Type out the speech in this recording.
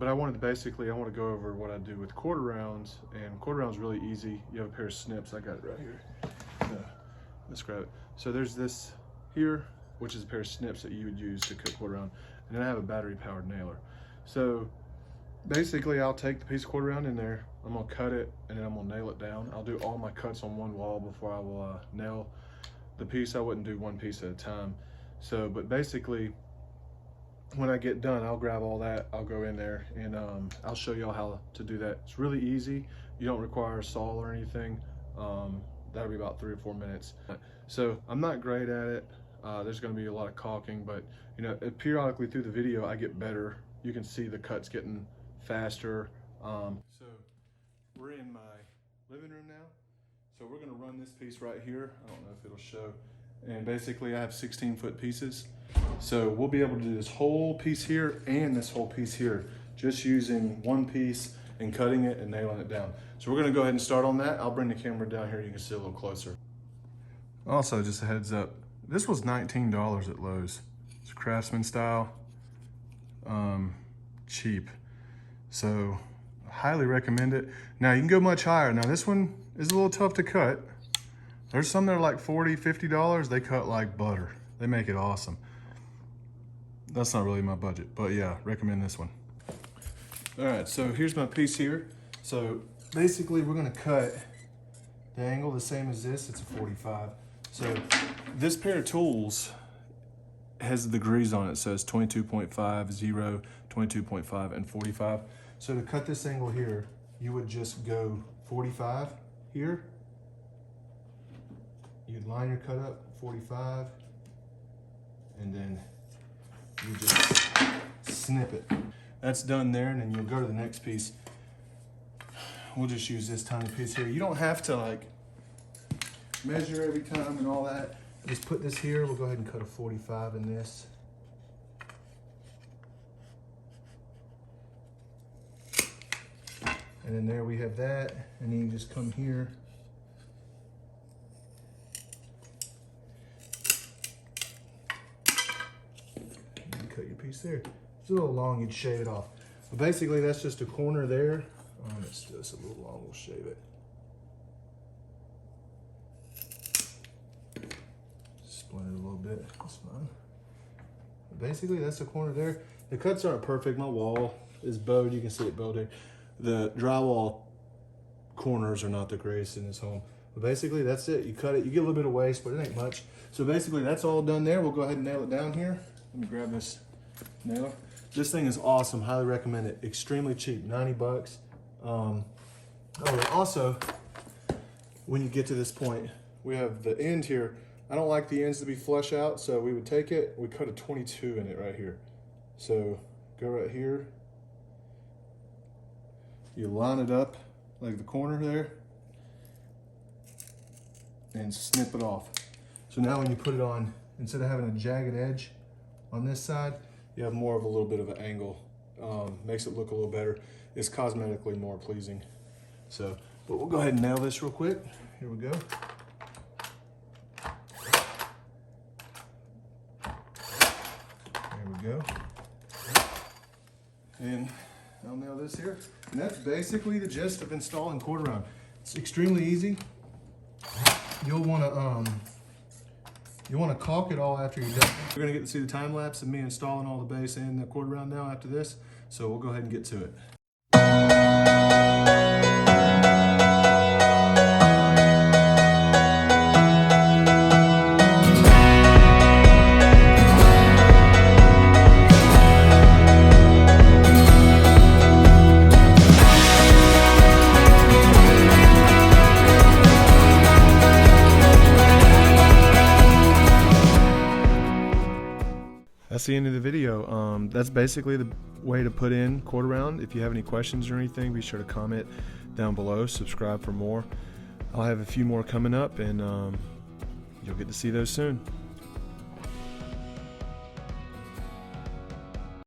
but I want to go over what I do with quarter rounds, and quarter rounds really easy. You have a pair of snips. I got it right here. Let's grab it. So there's this here, which is a pair of snips that you would use to cut quarter round, and then I have a battery powered nailer. So basically I'll take the piece of quarter round in there, I'm gonna cut it, and then I'm gonna nail it down. I'll do all my cuts on one wall before I will nail the piece. I wouldn't do one piece at a time. So, but basically when I get done, I'll grab all that, I'll go in there, and I'll show y'all how to do that. It's really easy. You don't require a saw or anything. That'll be about 3 or 4 minutes. So I'm not great at it. There's gonna be a lot of caulking, but you know, periodically through the video, I get better. You can see the cuts getting faster. So we're in my living room now. So we're gonna run this piece right here. I don't know if it'll show. And basically I have 16-foot pieces. So we'll be able to do this whole piece here and this whole piece here, just using one piece and cutting it and nailing it down. So we're gonna go ahead and start on that. I'll bring the camera down here, you can see a little closer. Also, just a heads up, this was $19 at Lowe's. It's Craftsman style, cheap. So I highly recommend it. Now you can go much higher. Now this one is a little tough to cut. There's some that are like $40, $50. They cut like butter. They make it awesome. That's not really my budget, but yeah, recommend this one. All right, so here's my piece here. So basically we're gonna cut the angle the same as this. It's a 45. So this pair of tools has the degrees on it. It says 22.5, 0, 22.5, and 45. So to cut this angle here, you would just go 45 here. You'd line your cut up 45, and then you just snip it. That's done there, and then you'll go to the next piece. We'll just use this tiny piece here. You don't have to like measure every time and all that. Just put this here. We'll go ahead and cut a 45 in this. And then there we have that. And then you just come here. And cut your piece there. It's a little long, you'd shave it off. But basically that's just a corner there. It's just a little long, we'll shave it. Split it a little bit, that's fine. But basically that's the corner there. The cuts aren't perfect. My wall is bowed, you can see it bowed there. The drywall corners are not the greatest in this home. But basically that's it. You cut it, you get a little bit of waste, but it ain't much. So basically that's all done there. We'll go ahead and nail it down here. Let me grab this nailer. This thing is awesome, highly recommend it. Extremely cheap, 90 bucks. Oh, and also, when you get to this point, we have the end here. I don't like the ends to be flush out, so we would take it, we cut a 22 in it right here. So go right here. You line it up like the corner there and snip it off. So now when you put it on, instead of having a jagged edge on this side, you have more of a little bit of an angle. Makes it look a little better. It's cosmetically more pleasing. So, but we'll go ahead and nail this real quick. Here we go. There we go. And I'll nail this here. And that's basically the gist of installing quarter round. It's extremely easy. You'll want to caulk it all after you're done. You're gonna get to see the time lapse of me installing all the base and the quarter round now after this. So we'll go ahead and get to it. That's the end of the video. That's basically the way to put in quarter round. If you have any questions or anything, be sure to comment down below. Subscribe for more. I'll have a few more coming up, and you'll get to see those soon.